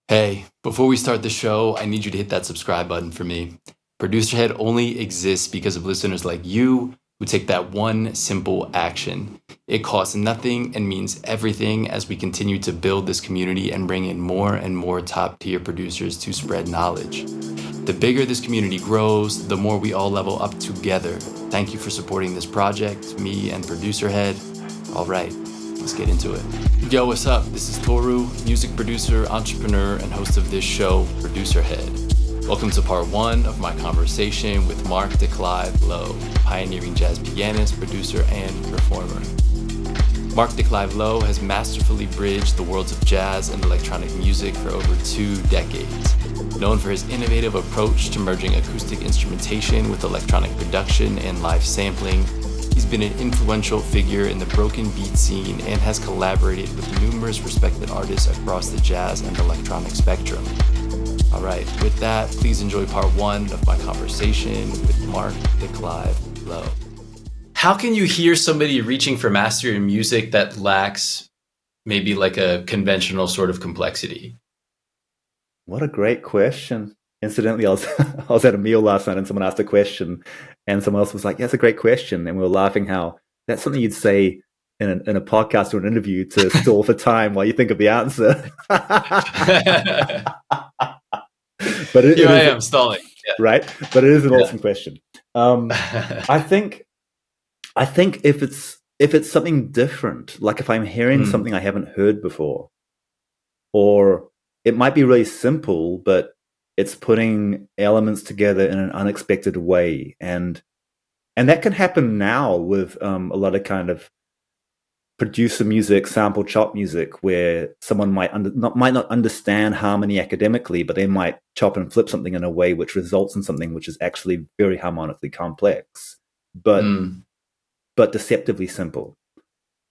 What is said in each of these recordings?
Hey, before we start the show, I need you to hit that subscribe button for me. Producerhead only exists because of listeners like you who take that one simple action. It costs nothing and means everything as we continue to build this community and bring in more and more top tier producers to spread knowledge. The bigger this community grows, the more we all level up together. Thank you for supporting this project, me and Producerhead. All right, let's get into it. Yo, what's up? This is Toru, music producer, entrepreneur, and host of this show, Producerhead. Welcome to part one of my conversation with Mark DeClive Lowe, pioneering jazz pianist, producer, and performer. Mark DeClive Lowe has masterfully bridged the worlds of jazz and electronic music for over 2 decades. Known for his innovative approach to merging acoustic instrumentation with electronic production and live sampling, he's been an influential figure in the broken beat scene and has collaborated with numerous respected artists across the jazz and electronic spectrum. All right, with that, please enjoy part one of my conversation with Mark DeClive Lowe. How can you hear somebody reaching for mastery in music that lacks maybe like a conventional sort of complexity? What a great question. Incidentally, I was at a meal last night and someone asked a question and someone else was like, yeah, that's a great question. And we were laughing how that's something you'd say in a podcast or an interview to stall for time while you think of the answer. But Here I am stalling. Yeah. Right? But it is an awesome question. I think if it's something different, like if I'm hearing something I haven't heard before, or it might be really simple, but it's putting elements together in an unexpected way, and that can happen now with a lot of kind of producer music, sample chop music, where someone might not understand harmony academically, but they might chop and flip something in a way which results in something which is actually very harmonically complex, but deceptively simple.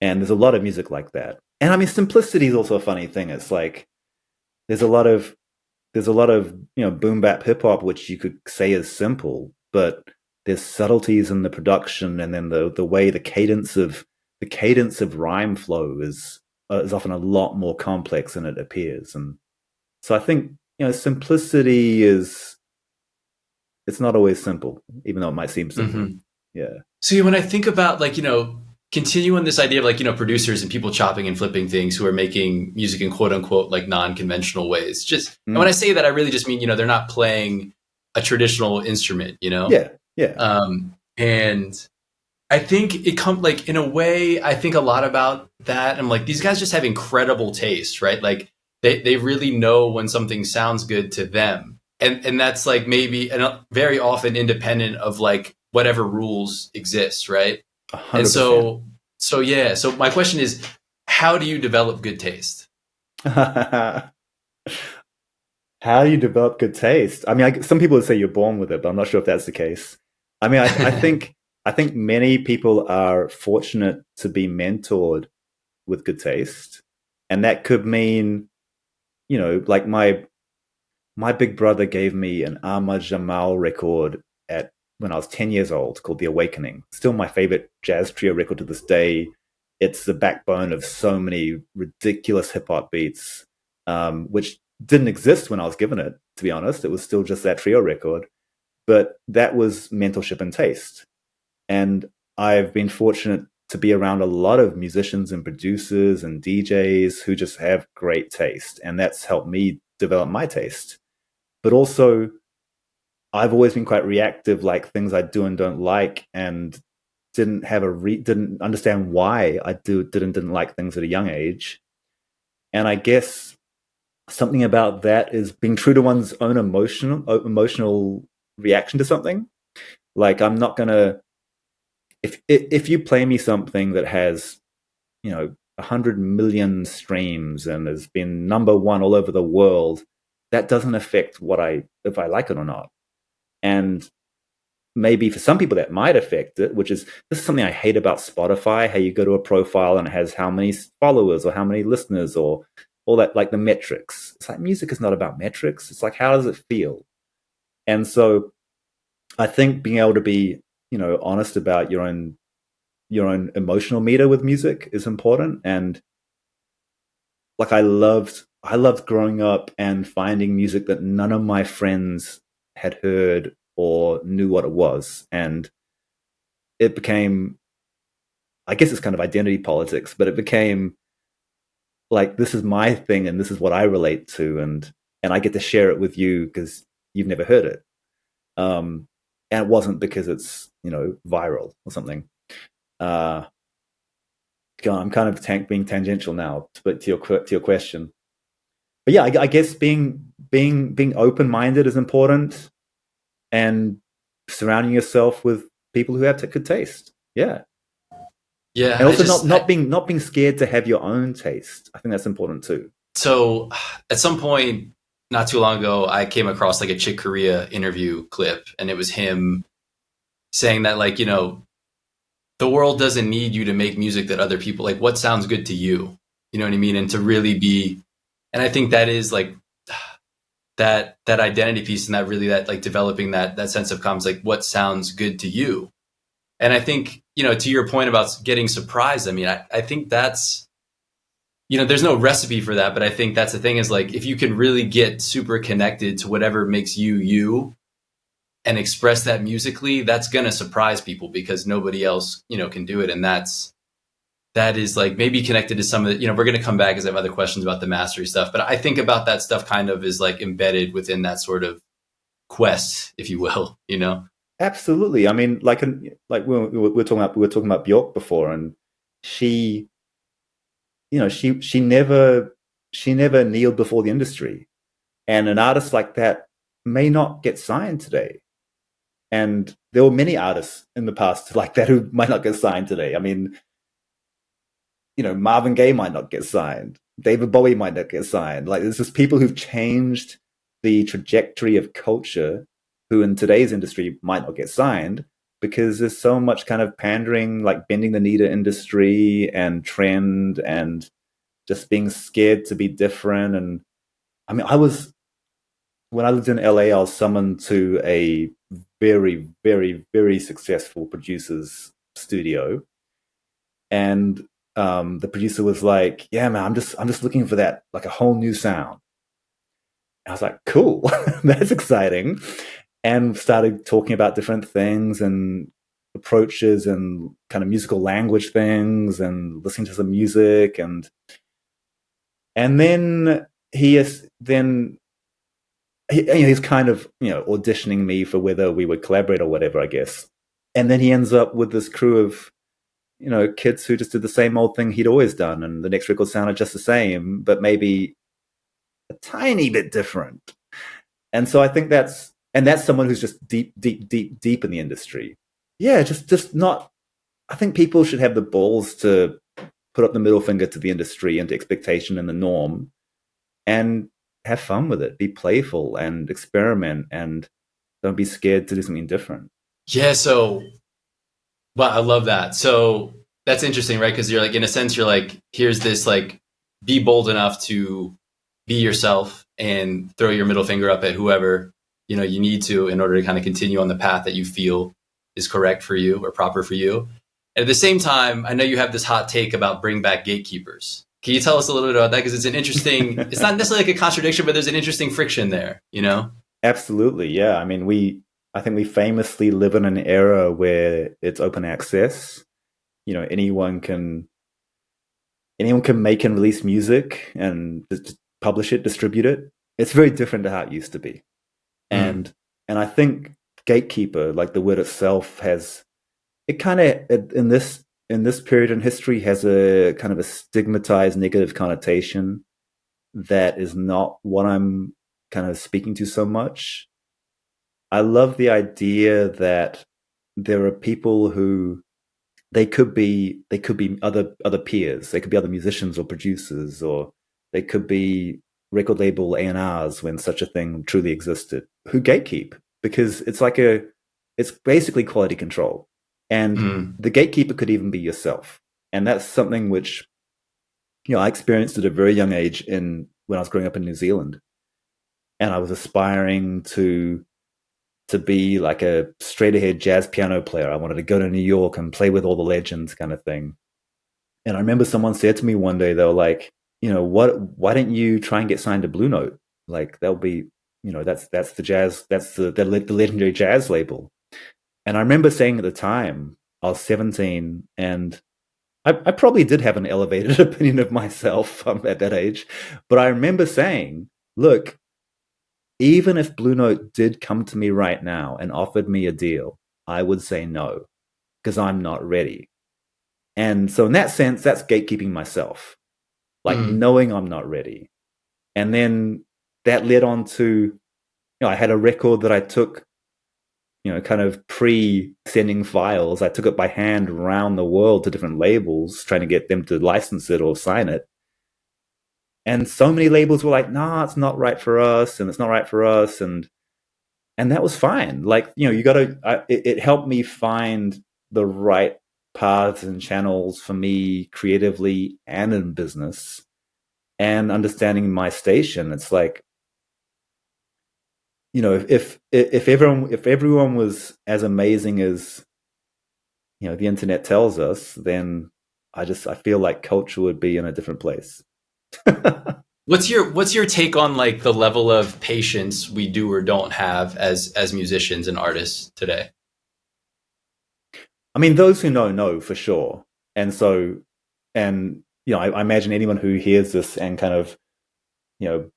And there's a lot of music like that. And I mean, simplicity is also a funny thing. It's like there's a lot of boom bap hip hop which you could say is simple, but there's subtleties in the production, and then the way the cadence of rhyme flow is often a lot more complex than it appears. And so I think simplicity it's not always simple, even though it might seem simple. Mm-hmm. Yeah. So when I think about continue on this idea of producers and people chopping and flipping things who are making music in quote unquote like non-conventional ways, and when I say that, I really just mean they're not playing a traditional instrument, yeah and I think it comes in a way, I think a lot about that. I'm like, these guys just have incredible taste, right? Like they really know when something sounds good to them, and that's like maybe very often independent of like whatever rules exist, right? 100%. And so my question is, how do you develop good taste? How do you develop good taste? I mean, some people would say you're born with it, but I'm not sure if that's the case. I mean, I think many people are fortunate to be mentored with good taste, and that could mean, like my big brother gave me an Ahmad Jamal record when I was 10 years old called The Awakening. Still my favorite jazz trio record to this day. It's the backbone of so many ridiculous hip hop beats, which didn't exist when I was given it, to be honest. It was still just that trio record. But that was mentorship and taste. And I've been fortunate to be around a lot of musicians and producers and DJs who just have great taste. And that's helped me develop my taste. But also, I've always been quite reactive, like things I do and don't like, and didn't understand why I didn't like things at a young age. And I guess something about that is being true to one's own emotional reaction to something. Like, I'm not gonna, if you play me something that has 100 million streams and has been number one all over the world, that doesn't affect if I like it or not. And maybe for some people that might affect it, this is something I hate about Spotify, how you go to a profile and it has how many followers or how many listeners or all that, like the metrics. It's like music is not about metrics. It's like, how does it feel? And so I think being able to be, honest about your own emotional meter with music is important. And like I loved I loved growing up and finding music that none of my friends had heard or knew what it was. And it became, I guess it's kind of identity politics, but it became like, this is my thing and this is what I relate to. And I get to share it with you because you've never heard it. And it wasn't because it's, viral or something. Uh, I'm kind of being tangential now, but to your question. But yeah, I guess being open minded is important, and surrounding yourself with people who have good taste. Yeah, Yeah, and also not being scared to have your own taste. I think that's important too. so at some point not too long ago, I came across like a Chick Corea interview clip, and it was him saying that, like, the world doesn't need you to make music that other people like. What sounds good to you? You know what I mean? And to really be, and I think that is like that identity piece, and that like developing that sense of calm, like what sounds good to you. And I think, to your point about getting surprised, I mean, I think that's, there's no recipe for that, but I think that's the thing, is like, if you can really get super connected to whatever makes you you and express that musically, that's going to surprise people because nobody else, can do it. And that is like maybe connected to some of the, we're going to come back because I have other questions about the mastery stuff, but I think about that stuff kind of is like embedded within that sort of quest, if you will. Absolutely. I mean, like we were talking about Bjork before, and she, she never kneeled before the industry, and an artist like that may not get signed today. And there were many artists in the past like that who might not get signed today. I mean, Marvin Gaye might not get signed. David Bowie might not get signed. Like, there's just people who've changed the trajectory of culture who in today's industry might not get signed because there's so much kind of pandering, like bending the knee to industry and trend and just being scared to be different. And I mean, when I lived in LA, I was summoned to a very, very, very successful producer's studio. And the producer was like, "Yeah, man, I'm just looking for that, like a whole new sound." I was like, "Cool, that's exciting," and started talking about different things and approaches and kind of musical language things and listening to some music and then he's kind of auditioning me for whether we would collaborate or whatever, I guess. And then he ends up with this crew of kids who just did the same old thing he'd always done, and the next record sounded just the same, but maybe a tiny bit different. And so I think that's someone who's just deep, deep, deep, deep in the industry. Yeah, just not. I think people should have the balls to put up the middle finger to the industry and to expectation and the norm, and have fun with it. Be playful and experiment, and don't be scared to do something different. Yeah. So, well, I love that. So that's interesting, right? Because you're like, in a sense, you're like, here's this, like, be bold enough to be yourself and throw your middle finger up at whoever, you need to, in order to kind of continue on the path that you feel is correct for you or proper for you. And at the same time, I know you have this hot take about bring back gatekeepers. Can you tell us a little bit about that? Because it's an interesting, it's not necessarily like a contradiction, but there's an interesting friction there. Absolutely, yeah. I mean, I think we famously live in an era where it's open access. Anyone can make and release music and just publish it, distribute it. It's very different to how it used to be. And I think gatekeeper, like the word itself, has it kind of in this period in history has a kind of a stigmatized negative connotation that is not what I'm kind of speaking to so much. I love the idea that there are people who they could be other peers, they could be other musicians or producers, or they could be record label A&Rs when such a thing truly existed, who gatekeep, because it's basically quality control. And the gatekeeper could even be yourself. And that's something which I experienced at a very young age when I was growing up in New Zealand. And I was aspiring to be like a straight ahead jazz piano player. I wanted to go to New York and play with all the legends, kind of thing. And I remember someone said to me one day, they were like, why don't you try and get signed to Blue Note? Like that'll be, that's the jazz, that's the legendary jazz label. And I remember saying at the time, I was 17, and I probably did have an elevated opinion of myself at that age. But I remember saying, look, even if Blue Note did come to me right now and offered me a deal, I would say no, because I'm not ready. And so in that sense, that's gatekeeping myself, like knowing I'm not ready. And then that led on to, I had a record that I took, kind of pre-sending files. I took it by hand around the world to different labels, trying to get them to license it or sign it. And so many labels were like, "Nah, it's not right for us, and it's not right for us," and that was fine. Like, you got to. It helped me find the right paths and channels for me creatively and in business, and understanding my station. It's like, if everyone was as amazing as the internet tells us, then I feel like culture would be in a different place. What's your take on like the level of patience we do or don't have as musicians and artists today? I mean, those who know for sure. And so, and I imagine anyone who hears this and kind of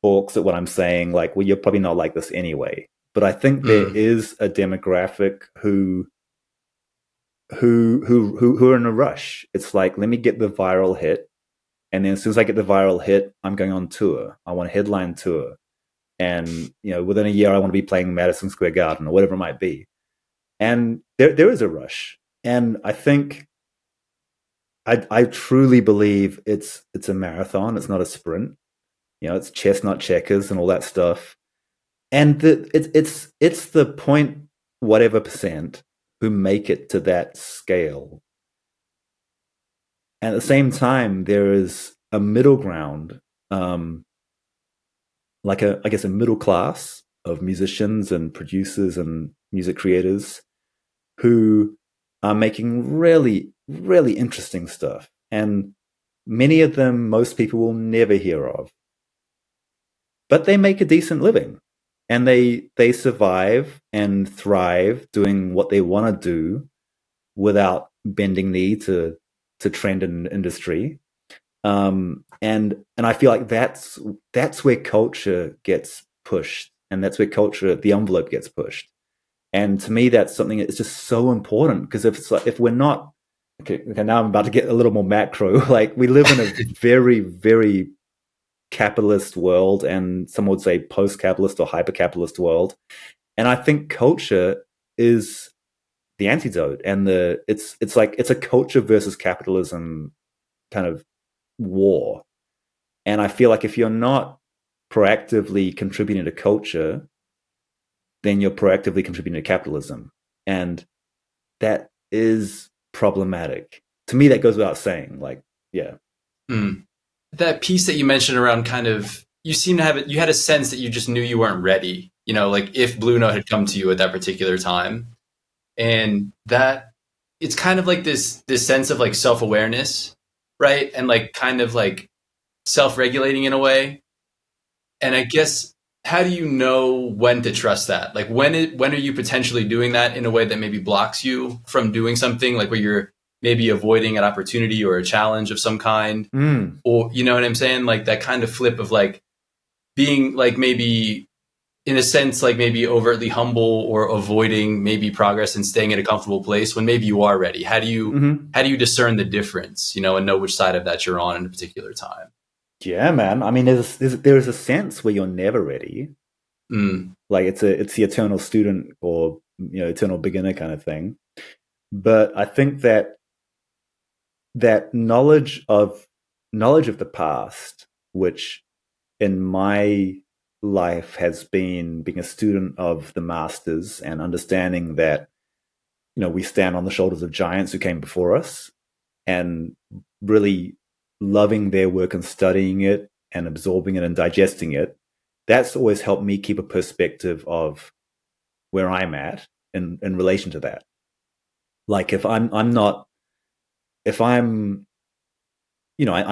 balks at what I'm saying, like, well, you're probably not like this anyway. But I think there is a demographic who are in a rush. It's like, let me get the viral hit, and then as soon as I get the viral hit, I'm going on tour. I want a headline tour, and within a year, I want to be playing Madison Square Garden or whatever it might be. And there is a rush, and I think I truly believe it's a marathon. It's not a sprint. It's chess, not checkers, and all that stuff. And it's the point whatever percent who make it to that scale. And at the same time, there is a middle ground, like I guess a middle class of musicians and producers and music creators who are making really, really interesting stuff. And many of them, most people will never hear of. But they make a decent living. And they survive and thrive doing what they want to do without bending knee to trend in industry. And I feel like that's where culture gets pushed, and that's where the envelope gets pushed. And to me, that's something that's just so important, because if we're not okay, now I'm about to get a little more macro. Like, we live in a very, very capitalist world, and some would say post-capitalist or hyper-capitalist world. And I think culture is the antidote, and it's like it's a culture versus capitalism kind of war. And I feel like if you're not proactively contributing to culture, then you're proactively contributing to capitalism. And that is problematic. To me, that goes without saying. Like, yeah. That piece that you mentioned around kind of, you seem to have it, you had a sense that you just knew you weren't ready, like if Blue Note had come to you at that particular time. And that it's kind of like this sense of like self-awareness, right? And like kind of like self-regulating in a way. And I guess, how do you know when to trust that? Like, when are you potentially doing that in a way that maybe blocks you from doing something, like where you're maybe avoiding an opportunity or a challenge of some kind? Or, you know what I'm saying? Like that kind of flip of like being like maybe in a sense, like maybe overtly humble or avoiding maybe progress and staying in a comfortable place when maybe you are ready. How do you discern the difference, and know which side of that you're on in a particular time? Yeah, man. I mean, there's a sense where you're never ready. Like it's the eternal student or eternal beginner kind of thing. But I think that knowledge of the past, which in my life has been being a student of the masters and understanding that we stand on the shoulders of giants who came before us, and really loving their work and studying it and absorbing it and digesting it. That's always helped me keep a perspective of where I'm at in relation to that. Like, if I'm I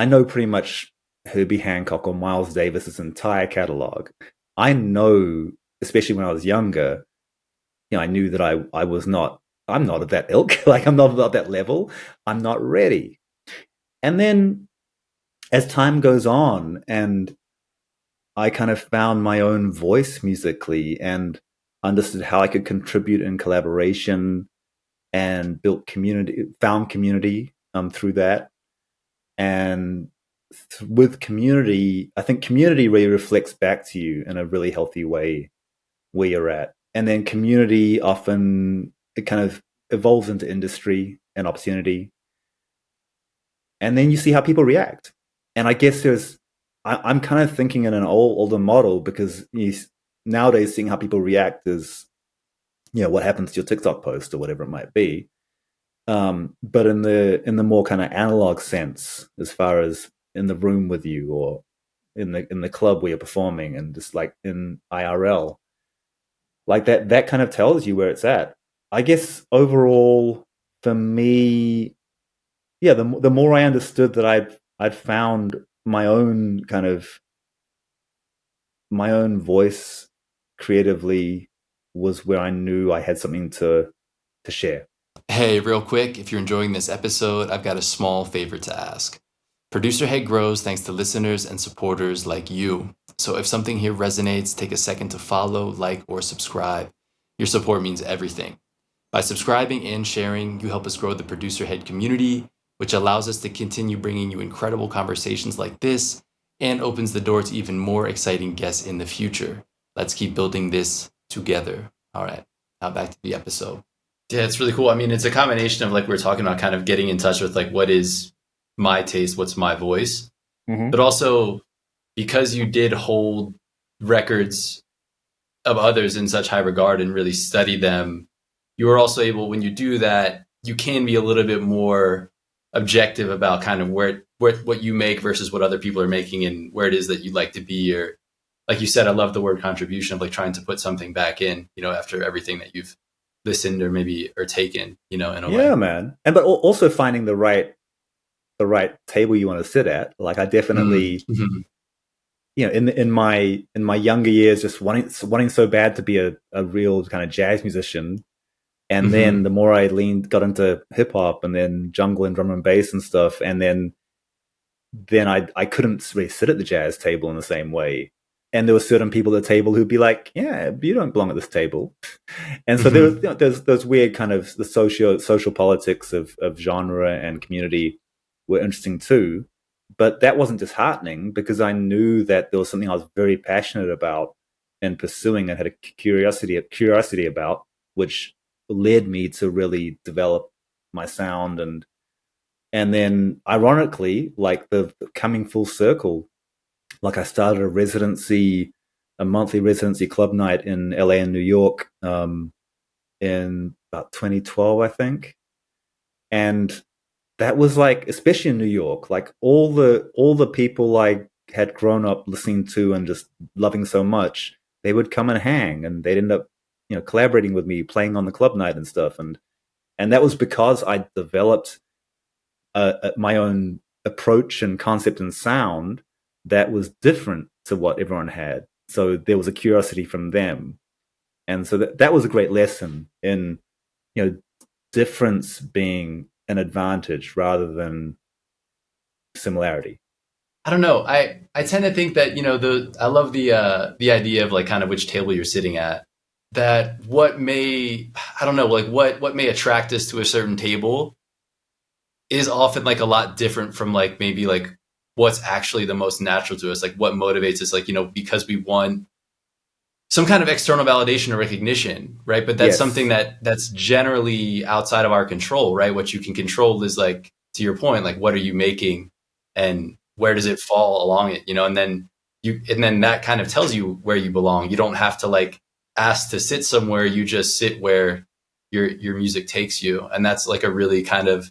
know pretty much Herbie Hancock or Miles Davis's entire catalog, I know, especially when I was younger, I knew that I was not, I'm not of that ilk. Like, I'm not of that level. I'm not ready. And then as time goes on and I kind of found my own voice musically and understood how I could contribute in collaboration and built community, found community through that. And with community, I think community really reflects back to you in a really healthy way where you're at. And then community often, it kind of evolves into industry and opportunity. And then you see how people react. And I guess I'm kind of thinking in an older model because nowadays seeing how people react is, what happens to your TikTok post or whatever it might be. But in the more kind of analog sense, as far as in the room with you or in the club where you're performing and just like in IRL, like that kind of tells you where it's at. I guess overall for me, yeah, the more I understood that I'd found my own kind of my own voice creatively was where I knew I had something to share. Hey, real quick, if you're enjoying this episode, I've got a small favor to ask. Producer Head grows thanks to listeners and supporters like you. So if something here resonates, take a second to follow, like, or subscribe. Your support means everything. By subscribing and sharing, you help us grow the Producer Head community, which allows us to continue bringing you incredible conversations like this and opens the door to even more exciting guests in the future. Let's keep building this together. All right, now back to the episode. Yeah, it's really cool. I mean, it's a combination of like we we're talking about kind of getting in touch with like what is my taste, what's my voice, but also because you did hold records of others in such high regard and really study them, you were also able, when you do that, you can be a little bit more objective about kind of where what you make versus what other people are making and where it is that you'd like to be. Or like you said, I love the word contribution of like trying to put something back in, after everything that you've listened or maybe or taken, in a way. Yeah, man. And but also finding the right table you want to sit at. Like I definitely, in my younger years, just wanting so bad to be a real kind of jazz musician. And then the more I got into hip hop and then jungle and drum and bass and stuff, and then I couldn't really sit at the jazz table in the same way. And there were certain people at the table who'd be like, "Yeah, you don't belong at this table." And so there's those weird kind of the social politics of genre and community were interesting too. But that wasn't disheartening because I knew that there was something I was very passionate about and pursuing and had a curiosity about, which led me to really develop my sound and then ironically, like the coming full circle, like I started a monthly residency club night in LA and New York in about 2012, I think. And that was like, especially in New York, like all the people I had grown up listening to and just loving so much, they would come and hang and they'd end up, collaborating with me, playing on the club night and stuff. And that was because I developed my own approach and concept and sound that was different to what everyone had. So there was a curiosity from them. And so that was a great lesson in, difference being an advantage rather than similarity. I don't know. I tend to think that, I love the idea of like kind of which table you're sitting at. That what may, I don't know, like what may attract us to a certain table is often like a lot different from like maybe like what's actually the most natural to us, like what motivates us, like, because we want some kind of external validation or recognition, right? But that's something that's generally outside of our control, right? What you can control is like, to your point, like what are you making and where does it fall along it, and then that kind of tells you where you belong. You don't have to like ask to sit somewhere, you just sit where your music takes you. And that's like a really kind of,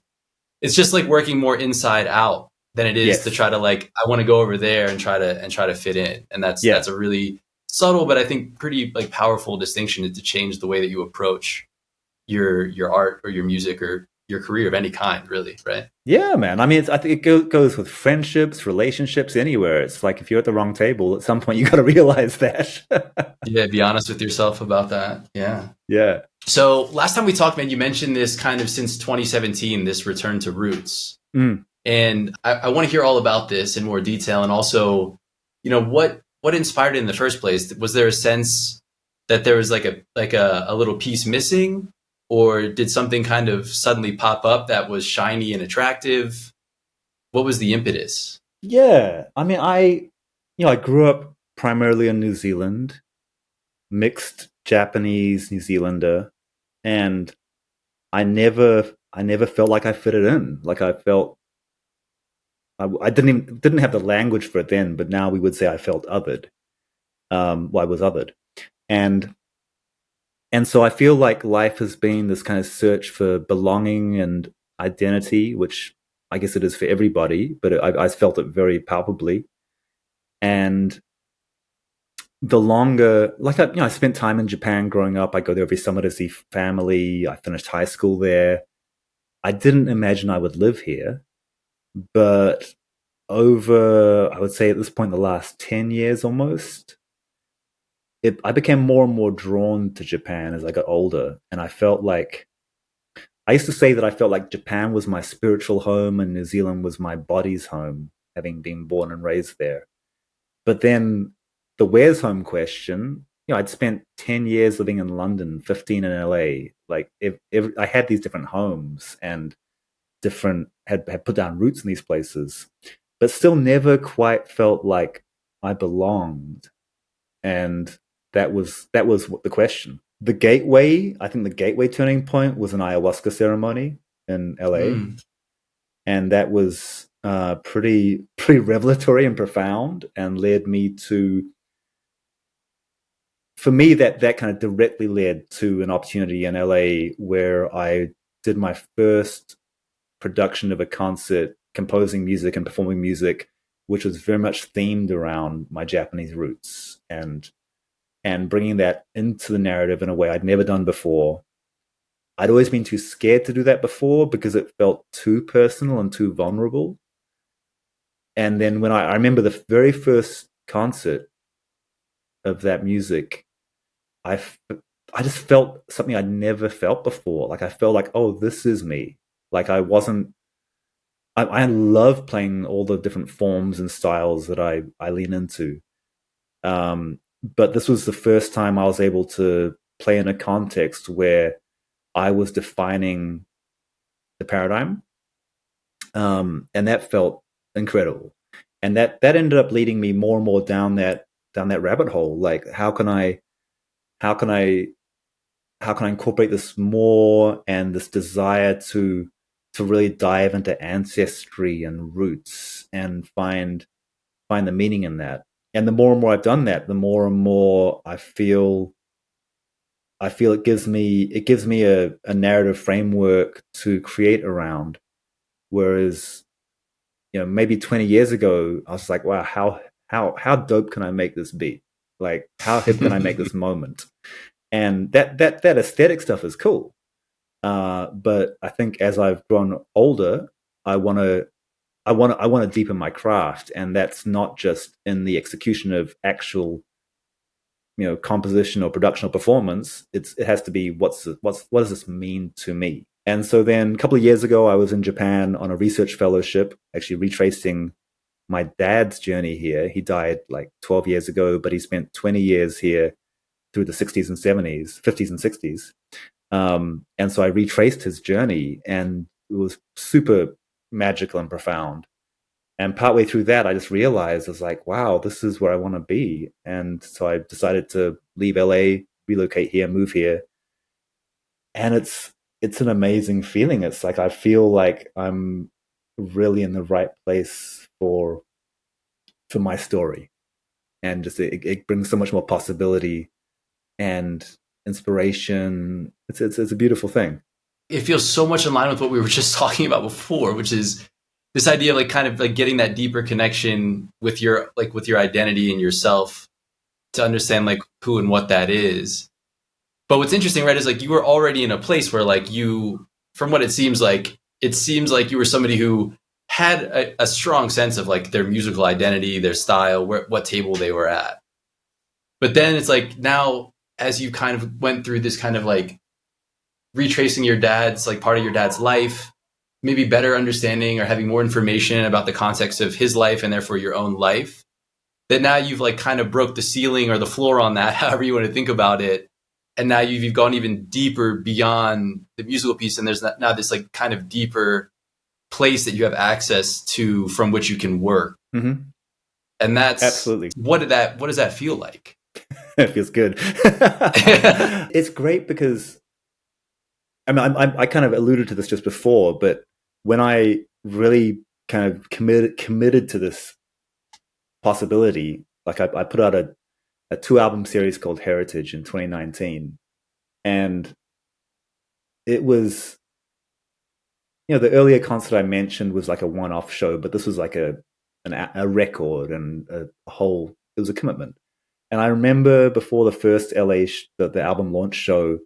it's just like working more inside out than it is to try to like, I want to go over there and try to fit in. And that's a really subtle, but I think pretty like powerful distinction to change the way that you approach your art or your music or your career of any kind, really, right? Yeah, man. I mean, I think goes with friendships, relationships, anywhere. It's like if you're at the wrong table, at some point you got to realize that. Yeah, be honest with yourself about that. Yeah. Yeah. So last time we talked, man, you mentioned this kind of since 2017, this return to roots. Mm. And I want to hear all about this in more detail. And also, what inspired it in the first place? Was there a sense that there was like a little piece missing? Or did something kind of suddenly pop up that was shiny and attractive? What was the impetus? Yeah. I mean, I grew up primarily in New Zealand, mixed Japanese New Zealander, and I never felt like I fitted in. Like I felt I didn't have the language for it then, but now we would say I felt othered. Well, I was othered, and so I feel like life has been this kind of search for belonging and identity, which I guess it is for everybody, but I felt it very palpably. And the longer, like I spent time in Japan growing up. I go there every summer to see family. I finished high school there. I didn't imagine I would live here, but over, I would say at this point, the last 10 years almost, I became more and more drawn to Japan as I got older. And I used to say that I felt like Japan was my spiritual home and New Zealand was my body's home, having been born and raised there. But then the where's home question, I'd spent 10 years living in London, 15 in LA. Like, if I had these different homes and had put down roots in these places, but still never quite felt like I belonged. And that was what the question. I think the gateway turning point was an ayahuasca ceremony in LA, Mm. and that was pretty revelatory and profound, and led me to, for me, that kind of directly led to an opportunity in LA where I did my first production of a concert, composing music and performing music, which was very much themed around my Japanese roots, and bringing that into the narrative in a way I'd never done before. I'd always been too scared to do that before because it felt too personal and too vulnerable. And then when I remember the very first concert of that music, I, I just felt something I'd never felt before. Like I felt like, oh, this is me. Like I wasn't. I love playing all the different forms and styles that I lean into. But this was the first time I was able to play in a context where I was defining the paradigm, and that felt incredible. And that ended up leading me more and more down that rabbit hole. Like, how can I how can I incorporate this more, and this desire to really dive into ancestry and roots and find the meaning in that. And the more and more I've done that, the more and more I feel it gives me a narrative framework to create around. Whereas, maybe 20 years ago, I was like, wow, how dope can I make this beat? Like, how hip can I make this moment? And that aesthetic stuff is cool. But I think as I've grown older, I want to I want to deepen my craft, and that's not just in the execution of actual, composition or production or performance. It has to be what does this mean to me? And so then a couple of years ago, I was in Japan on a research fellowship, actually retracing my dad's journey here. He died like 12 years ago, but he spent 20 years here through the 60s and 70s, 50s and 60s. And so I retraced his journey, and it was super magical and profound. And partway through that, I just realized, I was like, wow, this is where I want to be. And so I decided to leave LA, relocate here, move here. And it's an amazing feeling. It's like I feel like I'm really in the right place for my story. And just it brings so much more possibility and inspiration. It's a beautiful thing. It feels so much in line with what we were just talking about before, which is this idea of like kind of like getting that deeper connection with your identity and yourself to understand like who and what that is. But what's interesting, right, is like you were already in a place where like you from what it seems like you were somebody who had a strong sense of like their musical identity, their style, what table they were at. But then it's like now, as you kind of went through this kind of like retracing your dad's, like part of your dad's life, maybe better understanding or having more information about the context of his life and therefore your own life, that now you've like kind of broke the ceiling or the floor on that, however you want to think about it. And now you've gone even deeper beyond the musical piece. And there's now this like kind of deeper place that you have access to from which you can work. Mm-hmm. And that's absolutely what does that feel like? It feels good. It's great because I mean, I kind of alluded to this just before, but when I really kind of committed to this possibility, like I put out a 2-album series called Heritage in 2019, and it was, the earlier concert I mentioned was like a one-off show, but this was like a record and a whole. It was a commitment. And I remember before the first LA the album launch show,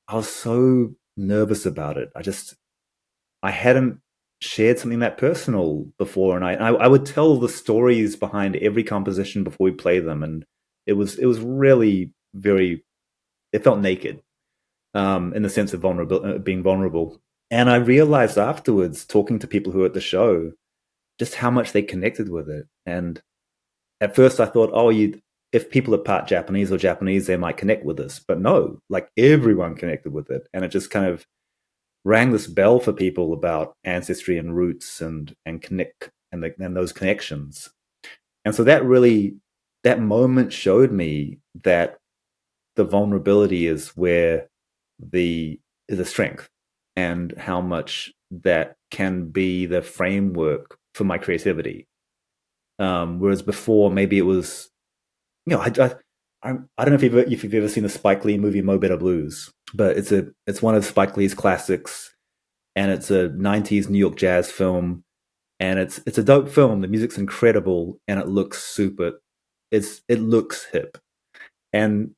I was so nervous about it. I hadn't shared something that personal before, and I would tell the stories behind every composition before we play them, and it was really very. It felt naked, in the sense of being vulnerable. And I realized afterwards, talking to people who were at the show, just how much they connected with it. And at first, I thought, if people are part Japanese or Japanese, they might connect with this. But no, like everyone connected with it. And it just kind of rang this bell for people about ancestry and roots and connect and those connections. And so that moment showed me that the vulnerability is where is a strength, and how much that can be the framework for my creativity. Whereas before, maybe it was, I don't know if you've ever seen the Spike Lee movie Mo Better Blues, but it's one of Spike Lee's classics, and it's a 90s New York jazz film, and it's a dope film. The music's incredible, and it looks it looks hip. And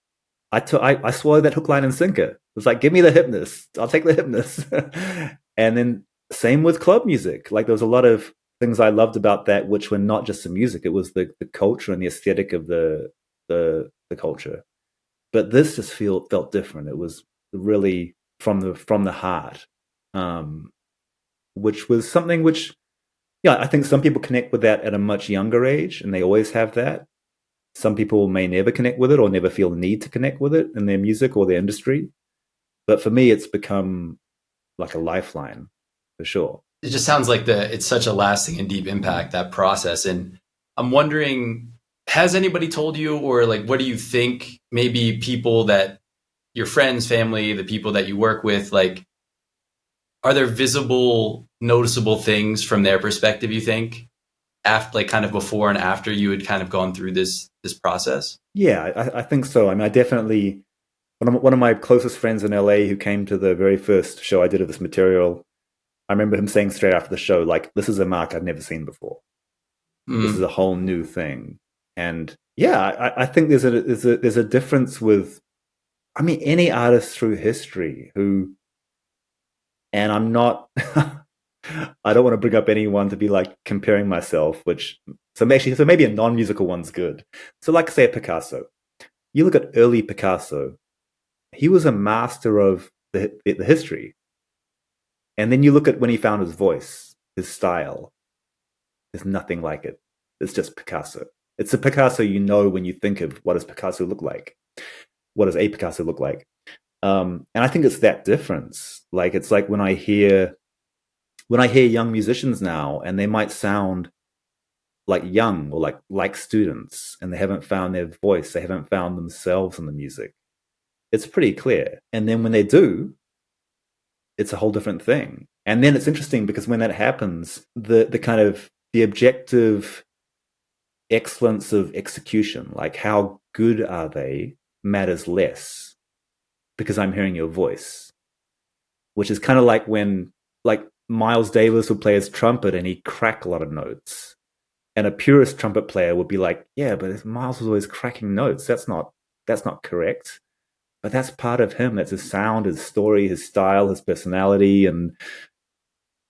I swallowed that hook, line, and sinker. It was like, give me the hipness. I'll take the hipness. And then same with club music. Like there was a lot of things I loved about that, which were not just the music. It was the culture and the aesthetic of the culture. But this just felt different. It was really from the heart, which was something which, I think some people connect with that at a much younger age, and they always have that. Some people may never connect with it or never feel the need to connect with it in their music or their industry. But for me, it's become like a lifeline, for sure. It just sounds like it's such a lasting and deep impact, that process. And I'm wondering, has anybody told you, or like, what do you think maybe people that your friends, family, the people that you work with, like, are there visible, noticeable things from their perspective, you think, after, like kind of before and after you had kind of gone through this process? Yeah, I think so. I mean, I definitely, one of my closest friends in LA who came to the very first show I did of this material, I remember him saying straight after the show, like, this is a mark I've never seen before. This is a whole new thing. And yeah, I think there's a difference with, I mean, any artist through history who, and I'm not, I don't want to bring up anyone to be like comparing myself, so maybe a non-musical one's good. So like, say, Picasso. You look at early Picasso, he was a master of the history. And then you look at when he found his voice, his style, there's nothing like it. It's just Picasso. It's a Picasso when you think of what does Picasso look like? What does a Picasso look like? And I think it's that difference. Like, it's like when I hear young musicians now, and they might sound like young or like students, and they haven't found their voice, they haven't found themselves in the music. It's pretty clear. And then when they do, it's a whole different thing. And then it's interesting because when that happens, the kind of the objective excellence of execution, like how good are they, matters less, because I'm hearing your voice. Which is kind of like when, like, Miles Davis would play his trumpet and he'd crack a lot of notes. And a purist trumpet player would be like, yeah, but Miles was always cracking notes. That's not correct. but that's part of him. That's his sound, his story, his style, his personality, and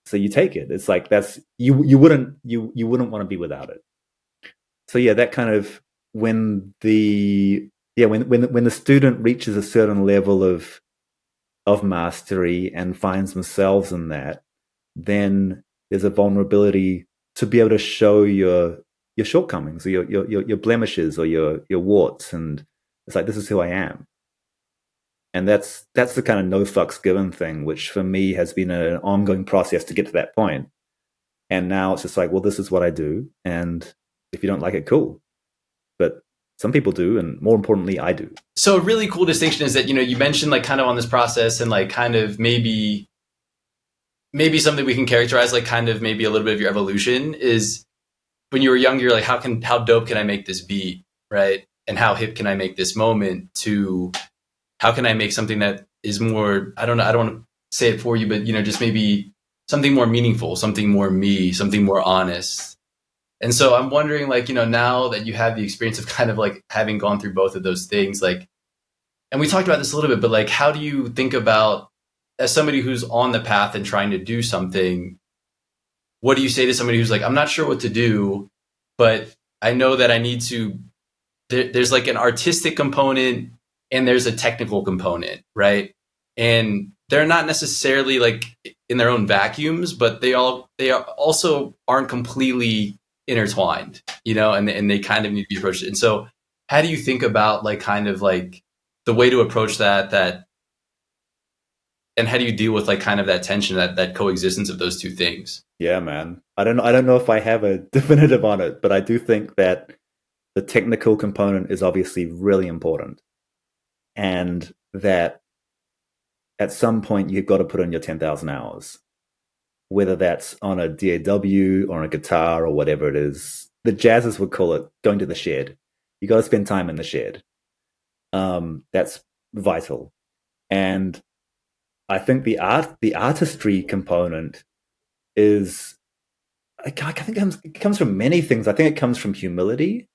so you take it. It's like that's you wouldn't want to be without it. So yeah, that kind of when the yeah when the student reaches a certain level of mastery and finds themselves in that, then there's a vulnerability to be able to show your shortcomings or your blemishes or your warts, and it's like this is who I am. And that's the kind of no fucks given thing, which for me has been an ongoing process to get to that point. And now it's just like, well, this is what I do, and if you don't like it, cool. But some people do, and more importantly, I do. So a really cool distinction is that, you mentioned like kind of on this process and like kind of maybe something we can characterize like kind of maybe a little bit of your evolution is when you were younger, you're like, how dope can I make this beat, right? And how hip can I make this moment, to how can I make something that is more, I don't know, I don't want to say it for you, but just maybe something more meaningful, something more me, something more honest. And so I'm wondering, like, now that you have the experience of kind of like having gone through both of those things, like, and we talked about this a little bit, but like, how do you think about, as somebody who's on the path and trying to do something, what do you say to somebody who's like, I'm not sure what to do, but I know that I need to, there's like an artistic component and there's a technical component, right? And they're not necessarily like in their own vacuums, but also aren't completely intertwined, and they kind of need to be approached. And so how do you think about like kind of like the way to approach that, and how do you deal with like kind of that tension, that coexistence of those two things? Yeah, man. I don't know if I have a definitive on it, but I do think that the technical component is obviously really important, and that at some point you've got to put in your 10,000 hours, whether that's on a DAW or on a guitar or whatever it is. The jazzers would call it going to the shed. You got to spend time in the shed. That's vital. And I think the artistry component is, I think it comes from many things. I think it comes from humility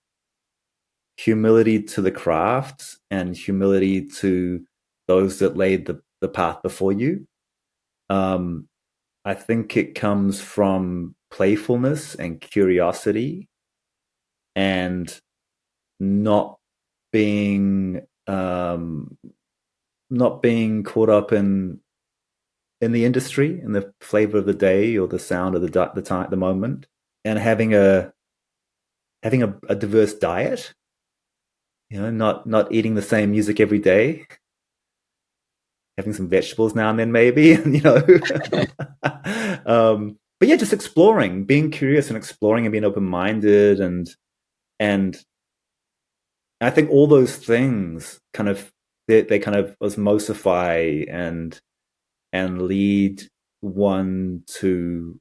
to the craft, and humility to those that laid the path before you. Um, I think it comes from playfulness and curiosity, and not being um, not being caught up in the industry, in the flavor of the day or the sound of the time, the moment, and having a diverse diet. Not eating the same music every day, having some vegetables now and then, maybe. But yeah, just exploring, being curious and exploring and being open minded, and I think all those things kind of they kind of osmosify and lead one to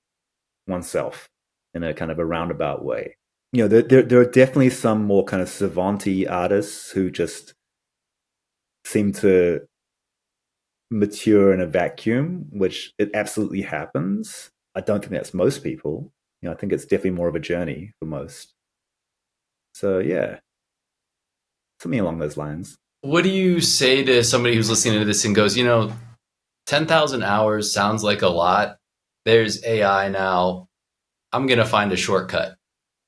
oneself in a kind of a roundabout way. There are definitely some more kind of savanty artists who just seem to mature in a vacuum, which it absolutely happens. I don't think that's most people. I think it's definitely more of a journey for most. So yeah, something along those lines. What do you say to somebody who's listening to this and goes, 10,000 hours sounds like a lot. There's AI now. I'm going to find a shortcut.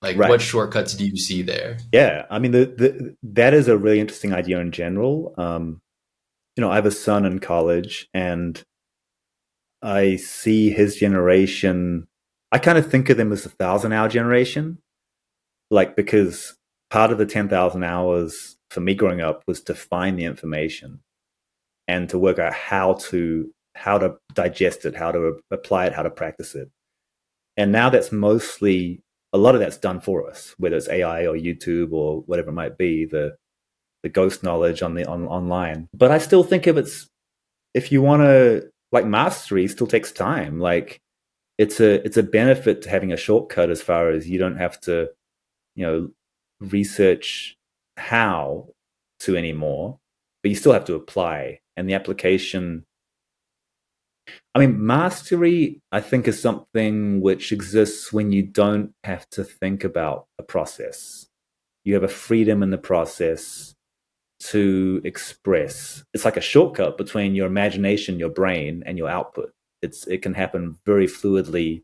Like, Right. what shortcuts do you see there? Yeah, I mean, that is a really interesting idea in general. I have a son in college, and I see his generation. I kind of think of them as the 1,000-hour generation, like, because part of the 10,000 hours for me growing up was to find the information and to work out how to digest it, how to apply it, how to practice it. And now that's mostly, a lot of that's done for us, whether it's AI or YouTube or whatever it might be, the ghost knowledge online. But I still think if you want to, like, mastery still takes time. Like, it's a benefit to having a shortcut, as far as you don't have to, research how to anymore, but you still have to apply. And the application, I mean, mastery, I think, is something which exists when you don't have to think about a process. You have a freedom in the process, to express. It's like a shortcut between your imagination, your brain, and your output. It can happen very fluidly.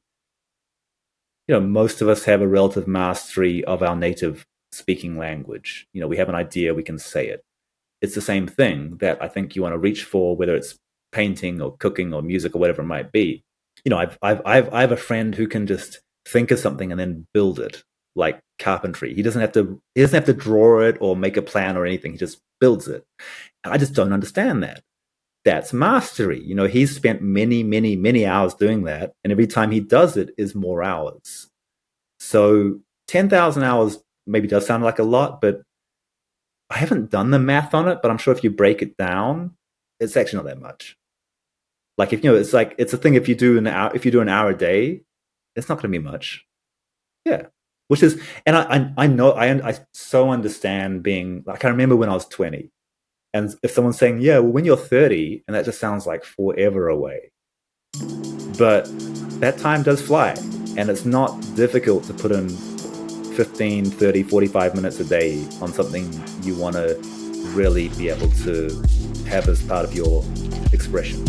Most of us have a relative mastery of our native speaking language. We have an idea, we can say it. It's the same thing that I think you want to reach for, whether it's painting or cooking or music or whatever it might be. I have a friend who can just think of something and then build it, like carpentry. He doesn't have to draw it or make a plan or anything. He just builds it. And I just don't understand that. That's mastery. He's spent many, many, many hours doing that, and every time he does it is more hours. So 10,000 hours maybe does sound like a lot, but I haven't done the math on it, but I'm sure if you break it down, it's actually not that much. Like it's a thing. If you do an hour a day, it's not going to be much. Yeah, which is, and I know I so understand being like, I remember when I was 20, and if someone's saying, yeah, well, when you're 30, and that just sounds like forever away, but that time does fly, and it's not difficult to put in 15, 30, 45 minutes a day on something you want to really be able to have as part of your expression.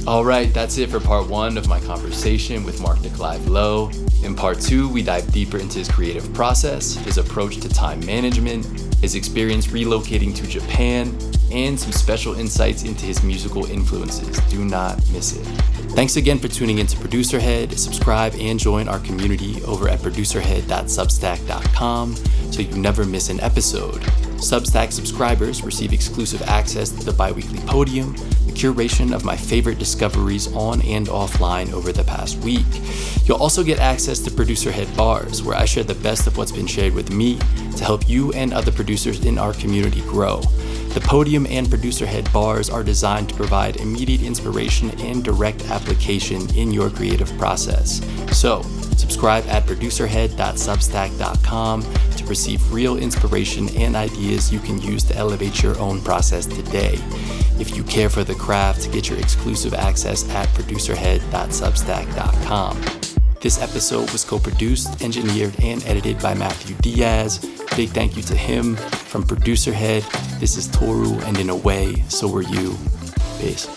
All right, that's it for part 1 of my conversation with Mark Nikolai Lowe. In part 2, we dive deeper into his creative process, his approach to time management, his experience relocating to Japan, and some special insights into his musical influences. Do not miss it. Thanks again for tuning into Producerhead. Subscribe and join our community over at producerhead.substack.com so you never miss an episode. Substack subscribers receive exclusive access to the biweekly podium, the curation of my favorite discoveries on and offline over the past week. You'll also get access to Producerhead Bars, where I share the best of what's been shared with me to help you and other producers in our community grow. The podium and Producerhead Bars are designed to provide immediate inspiration and direct application in your creative process. So, subscribe at producerhead.substack.com to receive real inspiration and ideas you can use to elevate your own process today. If you care for the craft, get your exclusive access at producerhead.substack.com. This episode was co-produced, engineered, and edited by Matthew Diaz. Big thank you to him. From Producerhead, this is Toru, and in a way, so were you. Peace.